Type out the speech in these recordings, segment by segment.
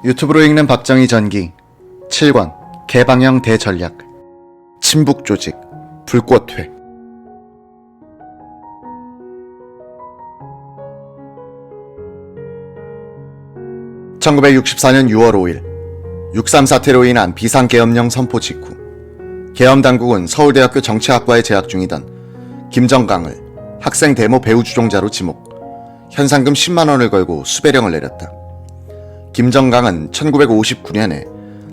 유튜브로 읽는 박정희 전기 7권 개방형 대전략 친북조직 불꽃회. (1964년 6월 5일) 6.3 사태로 인한 비상계엄령 선포 직후 계엄당국은 서울대학교 정치학과에 재학 중이던 김정강을 학생 데모 배후 주종자로 지목, 현상금 10만원을 걸고 수배령을 내렸다. 김정강은 1959년에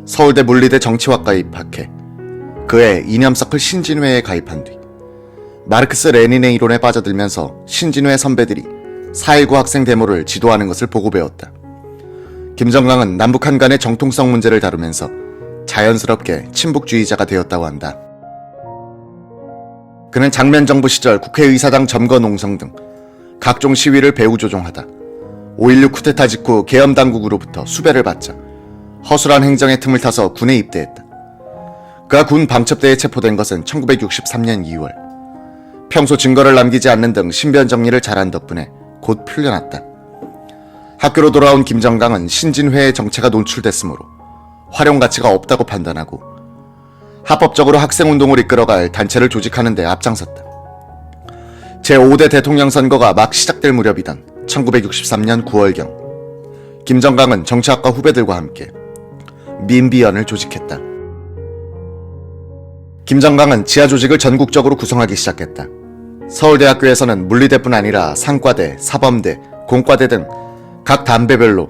서울대 물리대 정치학과에 입학해 그해 이념서클 신진회에 가입한 뒤 마르크스 레닌의 이론에 빠져들면서 신진회 선배들이 4.19 학생 데모를 지도하는 것을 보고 배웠다. 김정강은 남북한 간의 정통성 문제를 다루면서 자연스럽게 친북주의자가 되었다고 한다. 그는 장면정부 시절 국회의사당 점거 농성 등 각종 시위를 배후 조종하다 5.16 쿠데타 직후 계엄당국으로부터 수배를 받자 허술한 행정의 틈을 타서 군에 입대했다. 그가 군 방첩대에 체포된 것은 1963년 2월. 평소 증거를 남기지 않는 등 신변 정리를 잘한 덕분에 곧 풀려났다. 학교로 돌아온 김정강은 신진회의 정체가 노출됐으므로 활용 가치가 없다고 판단하고 합법적으로 학생운동을 이끌어갈 단체를 조직하는 데 앞장섰다. 제5대 대통령 선거가 막 시작될 무렵이던 1963년 9월경 김정강은 정치학과 후배들과 함께 민비연을 조직했다. 김정강은 지하조직을 전국적으로 구성하기 시작했다. 서울대학교에서는 물리대뿐 아니라 상과대, 사범대, 공과대 등 각 단배별로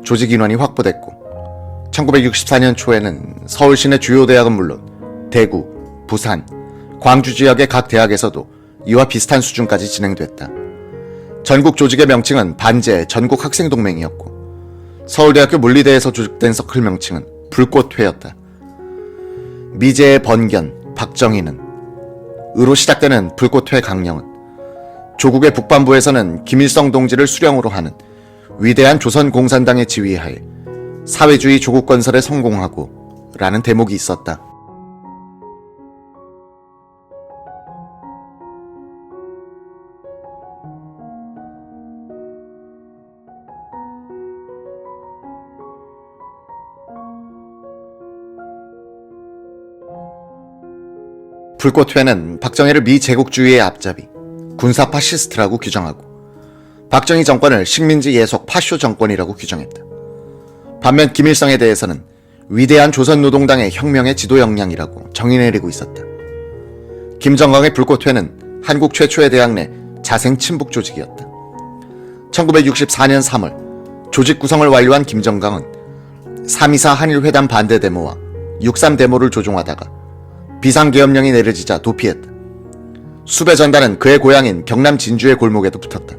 조직 인원이 확보됐고 1964년 초에는 서울시내 주요 대학은 물론 대구, 부산, 광주 지역의 각 대학에서도 이와 비슷한 수준까지 진행됐다. 전국 조직의 명칭은 반제 전국학생동맹이었고 서울대학교 물리대에서 조직된 서클 명칭은 불꽃회였다. 미제의 번견, 박정희는 으로 시작되는 불꽃회 강령은 조국의 북반부에서는 김일성 동지를 수령으로 하는 위대한 조선공산당의 지휘하에 사회주의 조국 건설에 성공하고 라는 대목이 있었다. 불꽃회는 박정희를 미제국주의의 앞잡이, 군사 파시스트라고 규정하고 박정희 정권을 식민지 예속 파쇼 정권이라고 규정했다. 반면 김일성에 대해서는 위대한 조선노동당의 혁명의 지도 역량이라고 정의 내리고 있었다. 김정강의 불꽃회는 한국 최초의 대학 내 자생 친북 조직이었다. 1964년 3월 조직 구성을 완료한 김정강은 3.24 한일회담 반대 데모와 6.3 데모를 조종하다가 비상계엄령이 내려지자 도피했다. 수배 전단은 그의 고향인 경남 진주의 골목에도 붙었다.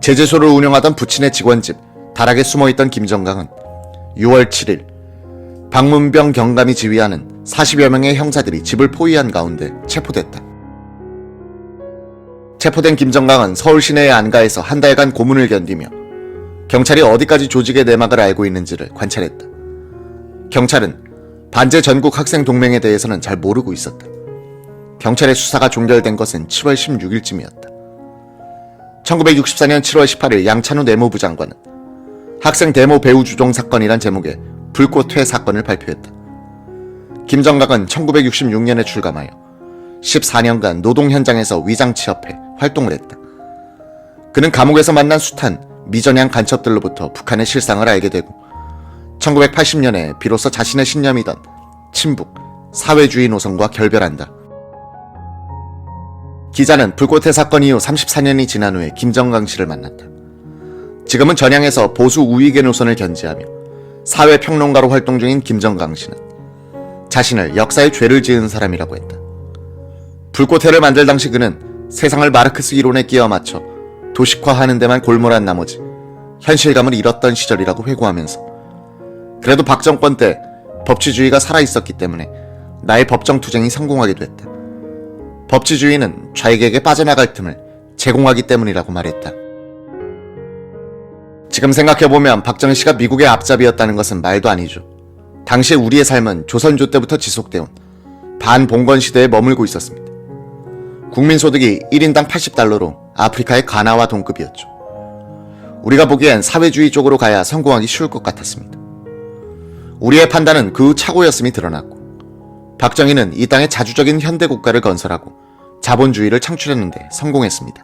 제재소를 운영하던 부친의 직원집 다락에 숨어있던 김정강은 6월 7일 박문병 경감이 지휘하는 40여 명의 형사들이 집을 포위한 가운데 체포됐다. 체포된 김정강은 서울 시내의 안가에서 한 달간 고문을 견디며 경찰이 어디까지 조직의 내막을 알고 있는지를 관찰했다. 경찰은 반제 전국 학생 동맹에 대해서는 잘 모르고 있었다. 경찰의 수사가 종결된 것은 7월 16일쯤이었다. 1964년 7월 18일 양찬우 내무부 장관은 학생 데모 배후 주종 사건이란 제목의 불꽃회 사건을 발표했다. 김정강은 1966년에 출감하여 14년간 노동 현장에서 위장 취업해 활동을 했다. 그는 감옥에서 만난 숱한 미전향 간첩들로부터 북한의 실상을 알게 되고 1980년에 비로소 자신의 신념이던 친북, 사회주의 노선과 결별한다. 기자는 불꽃회 사건 이후 34년이 지난 후에 김정강 씨를 만났다. 지금은 전향에서 보수 우익의 노선을 견지하며 사회평론가로 활동 중인 김정강 씨는 자신을 역사의 죄를 지은 사람이라고 했다. 불꽃회를 만들 당시 그는 세상을 마르크스 이론에 끼워 맞춰 도식화하는 데만 골몰한 나머지 현실감을 잃었던 시절이라고 회고하면서 그래도 박 정권 때 법치주의가 살아있었기 때문에 나의 법정 투쟁이 성공하기도 했다. 법치주의는 좌익에게 빠져나갈 틈을 제공하기 때문이라고 말했다. 지금 생각해보면 박정희 씨가 미국의 앞잡이였다는 것은 말도 아니죠. 당시에 우리의 삶은 조선조 때부터 지속되어 온 반봉건 시대에 머물고 있었습니다. 국민소득이 1인당 80달러로 아프리카의 가나와 동급이었죠. 우리가 보기엔 사회주의 쪽으로 가야 성공하기 쉬울 것 같았습니다. 우리의 판단은 그 후 착오였음이 드러났고 박정희는 이 땅에 자주적인 현대국가를 건설하고 자본주의를 창출하는데 성공했습니다.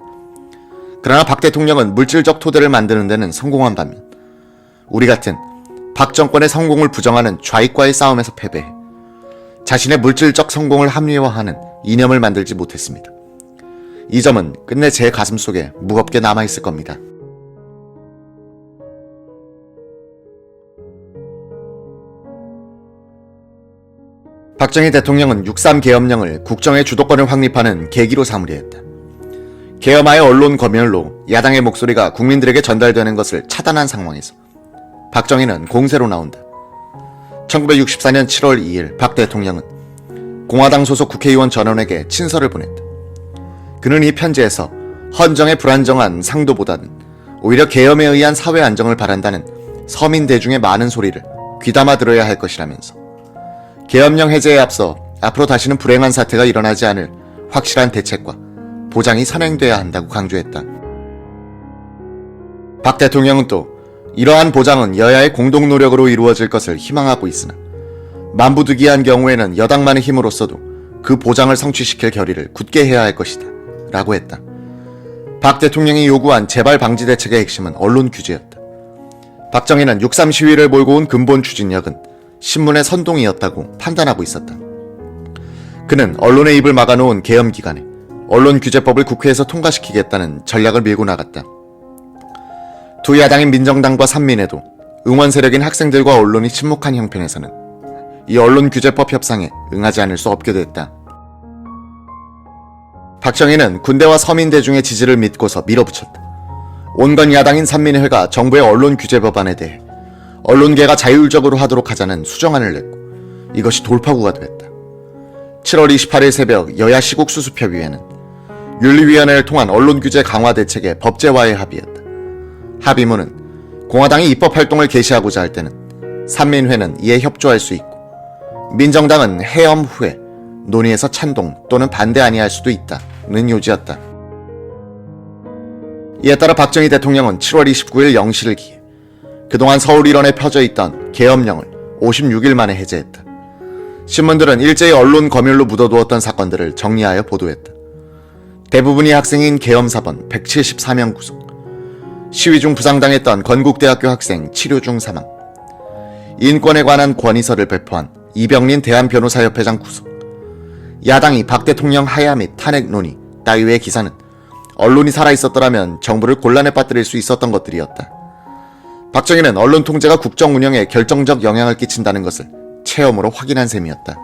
그러나 박 대통령은 물질적 토대를 만드는 데는 성공한 반면 우리 같은 박 정권의 성공을 부정하는 좌익과의 싸움에서 패배해 자신의 물질적 성공을 합리화하는 이념을 만들지 못했습니다. 이 점은 끝내 제 가슴속에 무겁게 남아있을 겁니다. 박정희 대통령은 6.3 계엄령을 국정의 주도권을 확립하는 계기로 삼으려 했다. 계엄하의 언론 검열로 야당의 목소리가 국민들에게 전달되는 것을 차단한 상황에서 박정희는 공세로 나온다. 1964년 7월 2일 박 대통령은 공화당 소속 국회의원 전원에게 친서를 보냈다. 그는 이 편지에서 헌정의 불안정한 상도보다는 오히려 계엄에 의한 사회 안정을 바란다는 서민 대중의 많은 소리를 귀담아 들어야 할 것이라면서 계엄령 해제에 앞서 앞으로 다시는 불행한 사태가 일어나지 않을 확실한 대책과 보장이 선행돼야 한다고 강조했다. 박 대통령은 또 이러한 보장은 여야의 공동 노력으로 이루어질 것을 희망하고 있으나 만부득이한 경우에는 여당만의 힘으로써도 그 보장을 성취시킬 결의를 굳게 해야 할 것이다 라고 했다. 박 대통령이 요구한 재발 방지 대책의 핵심은 언론 규제였다. 박정희는 6.3 시위를 몰고 온 근본 추진력은 신문의 선동이었다고 판단하고 있었다. 그는 언론의 입을 막아놓은 계엄 기간에 언론규제법을 국회에서 통과시키겠다는 전략을 밀고 나갔다. 두 야당인 민정당과 삼민에도 응원 세력인 학생들과 언론이 침묵한 형편에서는 이 언론규제법 협상에 응하지 않을 수 없게 됐다. 박정희는 군대와 서민 대중의 지지를 믿고서 밀어붙였다. 온건 야당인 삼민회가 정부의 언론규제법안에 대해 언론계가 자율적으로 하도록 하자는 수정안을 냈고 이것이 돌파구가 됐다. 7월 28일 새벽 여야 시국수습협의회는 윤리위원회를 통한 언론규제 강화 대책의 법제화에 합의했다. 합의문은 공화당이 입법활동을 개시하고자 할 때는 삼민회는 이에 협조할 수 있고 민정당은 해엄 후에 논의에서 찬동 또는 반대 아니할 수도 있다는 요지였다. 이에 따라 박정희 대통령은 7월 29일 0시를 기해 그동안 서울 일원에 펴져 있던 계엄령을 56일 만에 해제했다. 신문들은 일제히 언론 검열로 묻어두었던 사건들을 정리하여 보도했다. 대부분이 학생인 계엄사범 174명 구속, 시위 중 부상당했던 건국대학교 학생 치료 중 사망, 인권에 관한 권위서를 배포한 이병린 대한변호사협회장 구속, 야당이 박 대통령 하야 및 탄핵 논의 따위의 기사는 언론이 살아있었더라면 정부를 곤란에 빠뜨릴 수 있었던 것들이었다. 박정희는 언론 통제가 국정 운영에 결정적 영향을 끼친다는 것을 체험으로 확인한 셈이었다.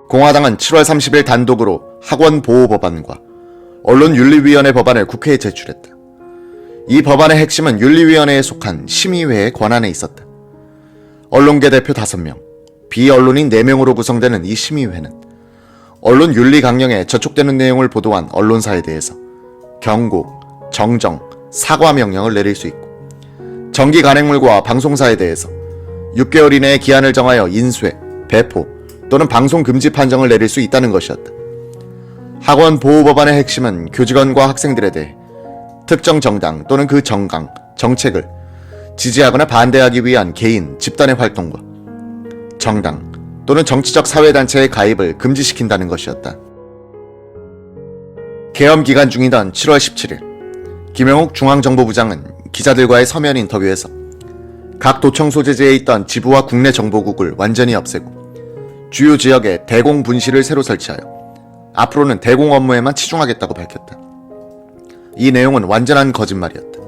공화당은 7월 30일 단독으로 학원보호법안과 언론윤리위원회 법안을 국회에 제출했다. 이 법안의 핵심은 윤리위원회에 속한 심의회의 권한에 있었다. 언론계 대표 5명, 비언론인 4명으로 구성되는 이 심의회는 언론 윤리 강령에 저촉되는 내용을 보도한 언론사에 대해서 경고, 정정, 사과 명령을 내릴 수 있고 정기 간행물과 방송사에 대해서 6개월 이내에 기한을 정하여 인쇄, 배포 또는 방송 금지 판정을 내릴 수 있다는 것이었다. 학원 보호법안의 핵심은 교직원과 학생들에 대해 특정 정당 또는 그 정강, 정책을 지지하거나 반대하기 위한 개인, 집단의 활동과 정당 또는 정치적 사회단체의 가입을 금지시킨다는 것이었다. 계엄 기간 중이던 7월 17일 김영욱 중앙정보부장은 기자들과의 서면 인터뷰에서 각 도청 소재지에 있던 지부와 국내 정보국을 완전히 없애고 주요 지역에 대공 분실을 새로 설치하여 앞으로는 대공 업무에만 치중하겠다고 밝혔다. 이 내용은 완전한 거짓말이었다.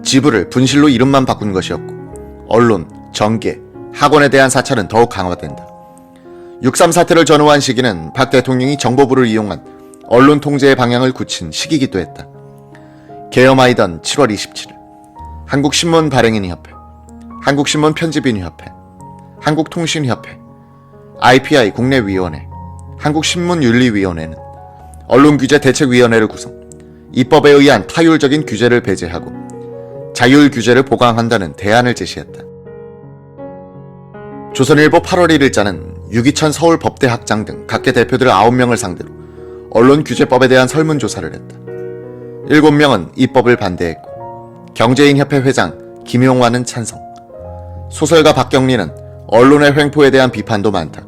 지부를 분실로 이름만 바꾼 것이었고 언론, 정계, 학원에 대한 사찰은 더욱 강화된다. 6.3 사태를 전후한 시기는 박 대통령이 정보부를 이용한 언론 통제의 방향을 굳힌 시기이기도 했다. 계엄하이던 7월 27일 한국신문발행인협회, 한국신문편집인협회, 한국통신협회, IPI 국내위원회, 한국신문윤리위원회는 언론규제대책위원회를 구성, 입법에 의한 타율적인 규제를 배제하고 자율규제를 보강한다는 대안을 제시했다. 조선일보 8월 1일자는 유기천 서울법대 학장 등 각계 대표들 9명을 상대로 언론규제법에 대한 설문조사를 했다. 7명은 입법을 반대했고 경제인협회 회장 김용환은 찬성, 소설가 박경리는 언론의 횡포에 대한 비판도 많다.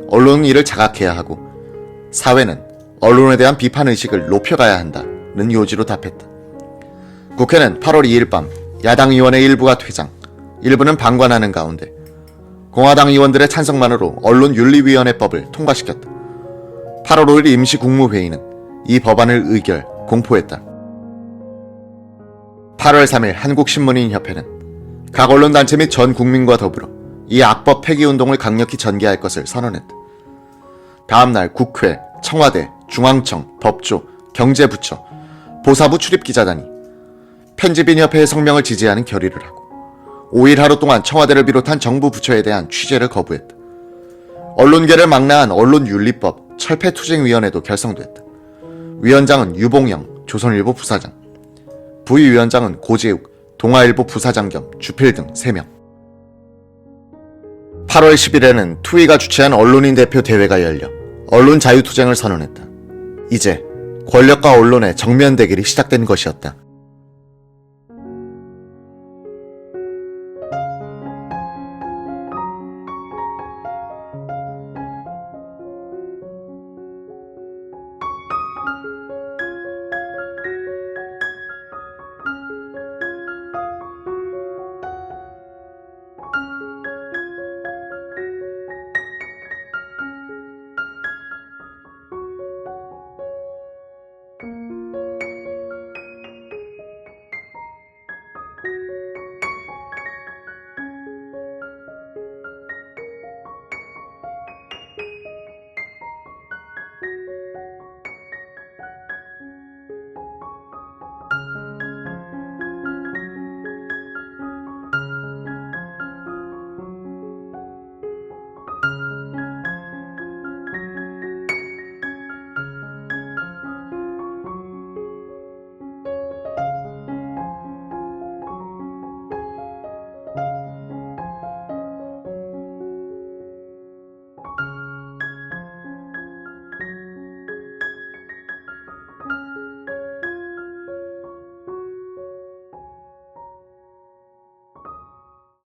언론은 이를 자각해야 하고 사회는 언론에 대한 비판의식을 높여가야 한다는 요지로 답했다. 국회는 8월 2일 밤 야당 의원의 일부가 퇴장, 일부는 방관하는 가운데 공화당 의원들의 찬성만으로 언론윤리위원회법을 통과시켰다. 8월 5일 임시국무회의는 이 법안을 의결, 공포했다. 8월 3일 한국신문인협회는 각 언론단체 및 전 국민과 더불어 이 악법 폐기운동을 강력히 전개할 것을 선언했다. 다음날 국회, 청와대, 중앙청, 법조, 경제부처, 보사부 출입기자단이 편집인협회의 성명을 지지하는 결의를 하고 5일 하루 동안 청와대를 비롯한 정부 부처에 대한 취재를 거부했다. 언론계를 망라한 언론윤리법 철폐투쟁위원회도 결성됐다. 위원장은 유봉영 조선일보 부사장, 부위위원장은 고재욱 동아일보 부사장 겸 주필 등 3명. 8월 10일에는 투위가 주최한 언론인 대표 대회가 열려 언론 자유투쟁을 선언했다. 이제 권력과 언론의 정면 대결이 시작된 것이었다.